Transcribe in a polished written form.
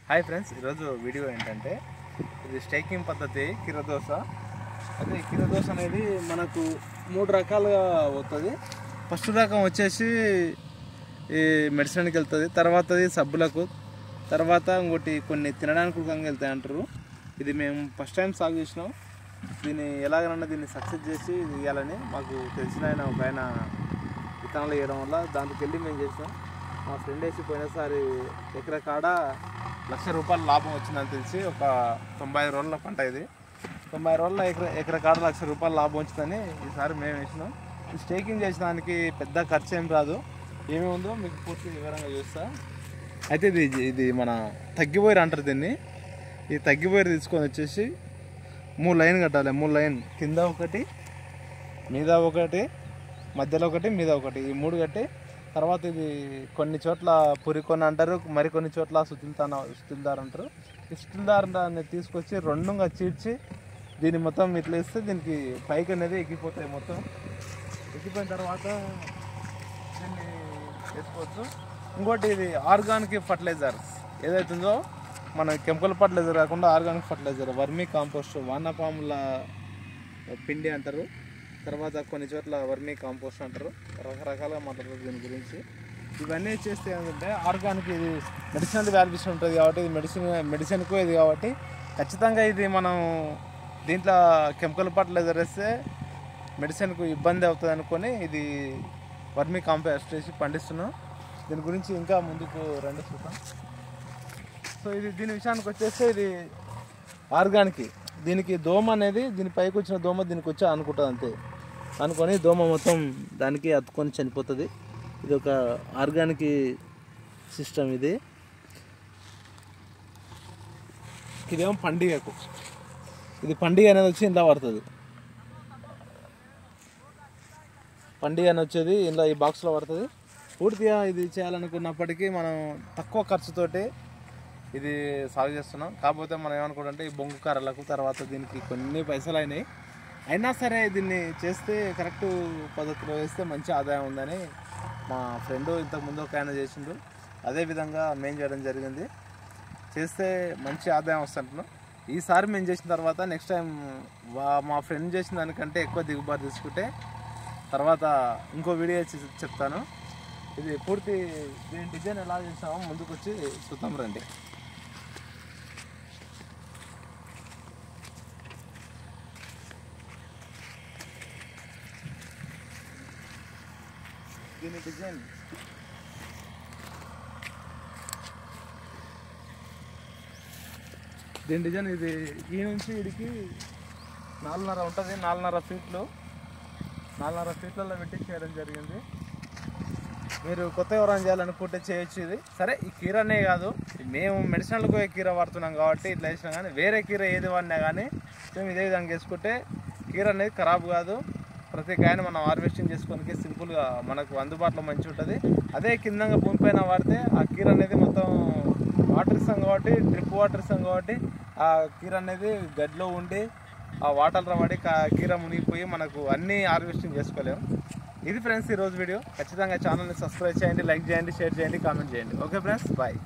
Hi friends, ఈరోజు video ఏంటంటే ఇది స్టేకింగ్ పద్ధతి కీరదోస. అదే కీరదోస అనేది మనకు 3 రకాలుగా అవుతుంది. ఫస్ట్ రకం వచ్చేసి ఈ మెడిసిన్కి వెళ్తుంది, తర్వాతది సబ్బులకు, తర్వాత ఇంకోటి కొన్ని తినడానికి కూడా వెళ్తాయి అంటారు. ఇది మేము ఫస్ట్ టైం సాగు చేసినాం. దీన్ని ఎలాగైనా దీన్ని సక్సెస్ చేసి ఇది ఇవ్వాలని మాకు తెలిసిన ఒక ఆయన విత్తనాలు వేయడం వల్ల దాంట్లోకి వెళ్ళి మేము చేసాం. మా ఫ్రెండ్ వేసి పోయినసారి ఎకరా కాడ ₹1,00,000 లాభం వచ్చిందని తెలిసి ఒక 90 రోజుల పంట. ఇది 90 రోజుల ఎకరా కాడ ₹1,00,000 లాభం వచ్చిందని ఈసారి మేము వేసినాం. ఈ స్టేకింగ్ చేసడానికి పెద్ద ఖర్చు ఏం రాదు. ఏమి ఉందో మీకు పూర్తి వివరంగా చూస్తా. అయితే ఇది మన తగ్గిపోయారు అంటారు దీన్ని. ఈ తగ్గిపోయారు తీసుకొని వచ్చేసి 3 లైన్ కట్టాలి. 3 లైన్ కింద ఒకటి, మీద ఒకటి, మధ్యలో ఒకటి, మీద ఒకటి, ఈ 3 కట్టి తర్వాత ఇది కొన్ని చోట్ల పురికొన అంటారు, మరికొన్ని చోట్ల సుతిల్దార్ అంటారు. ఈ సుతిల్దార్ దాన్ని తీసుకొచ్చి రెండుగా చీడ్చి దీన్ని మొత్తం ఇట్లా ఇస్తే దీనికి పైకి అనేది ఎక్కిపోతాయి. మొత్తం ఎక్కిపోయిన తర్వాత దీన్ని వేసుకోవచ్చు. ఇంకోటి ఇది ఆర్గానిక్ ఫర్టిలైజర్ ఏదైతుందో మన కెమికల్ ఫర్టిలైజర్ కాకుండా ఆర్గానిక్ ఫర్టిలైజర్, వర్మీ కాంపోస్ట్, వానపాముల పిండి అంటారు, తర్వాత కొన్ని చోట్ల వర్మీ కాంపోస్ట్ అంటారు. రకరకాలుగా మాట్లాడతారు దీని గురించి. ఇవన్నీ చేస్తే ఏంటంటే ఆర్గానిక్, ఇది మెడిసినల్ వాల్యూస్ ఉంటుంది కాబట్టి ఇది మెడిసిన్కు ఇది కాబట్టి ఖచ్చితంగా ఇది మనం దీంట్లో కెమికల్ ఫర్టిలైజర్ వేస్తే మెడిసిన్కు ఇబ్బంది అవుతుంది అనుకొని ఇది వర్మీ కాంపోస్ట్ వేసి పండిస్తున్నాం. దీని గురించి ఇంకా ముందుకు రండి చూద్దాం. సో దీని విషయానికి వచ్చేస్తే ఇది ఆర్గానిక్. దీనికి దోమ అనేది దీని పైకి వచ్చిన దోమ దీనికి వచ్చా అనుకుంటుంది అంతే. అనుకొని దోమ మొత్తం దానికి అతుకొని చనిపోతుంది. ఇది ఒక ఆర్గానిక్ సిస్టమ్. ఇదేమో పండుగకు, ఇది పండుగ అనేది వచ్చి ఇంట్లో పడుతుంది. పండుగ అని వచ్చేది ఇంట్లో ఈ బాక్స్లో పడుతుంది. పూర్తిగా ఇది చేయాలనుకున్నప్పటికీ మనం తక్కువ ఖర్చుతోటి ఇది సాగు చేస్తున్నాం. కాకపోతే మనం ఏమనుకుంటే ఈ బొంగు కర్రలకు తర్వాత దీనికి కొన్ని పైసలు అయినాయి. అయినా సరే దీన్ని చేస్తే కరెక్ట్ పద్ధతిలో వేస్తే మంచి ఆదాయం ఉందని మా ఫ్రెండ్ ఇంతకుముందు ఒక ఆయన చేసిండు. అదేవిధంగా మేము చేయడం జరిగింది. చేస్తే మంచి ఆదాయం వస్తుంటున్నాం. ఈసారి మేము చేసిన తర్వాత నెక్స్ట్ టైం మా ఫ్రెండ్ చేసిన దానికంటే ఎక్కువ దిగుబడి తీసుకుంటే తర్వాత ఇంకో వీడియో చెప్తాను. ఇది పూర్తి దీని డిజైన్ ఎలా చేసామో ముందుకు వచ్చి చూద్దాం రండి. దీని డిజైన్ ఇది ఈ నుంచి వీడికి 4.5 ఉంటుంది. 4.5 ఫీట్లలో పెట్టి చేయడం జరిగింది. మీరు కొత్త ఎవరైనా చేయాలనుకుంటే చేయొచ్చు. ఇది సరే, ఈ కీరనే కాదు, మేము మెడిసినల్కు కీర వాడుతున్నాం కాబట్టి ఇట్లా వేసినా కానీ వేరే కీర ఏది వాడినా కానీ మేము ఇదే విధంగా వేసుకుంటే కీర అనేది ఖరాబ్ కాదు. ప్రతి కాయను మనం హార్వెస్టింగ్ చేసుకోనికి సింపుల్గా మనకు అందుబాటులో మంచి ఉంటుంది. అదే కిందంగా భూమి పైన వాడితే ఆ కీర అనేది మొత్తం వాటర్ ఇస్తాం కాబట్టి, డ్రిప్ వాటర్ ఇస్తాం కాబట్టి ఆ కీర అనేది గడ్డిలో ఉండి ఆ వాటర్లో పడి కీర మునిగిపోయి మనకు అన్నీ హార్వెస్టింగ్ చేసుకోలేము. ఇది ఫ్రెండ్స్ ఈరోజు వీడియో. ఖచ్చితంగా ఛానల్ని సబ్స్క్రైబ్ చేయండి, లైక్ చేయండి, షేర్ చేయండి, కామెంట్ చేయండి. Okay friends, bye.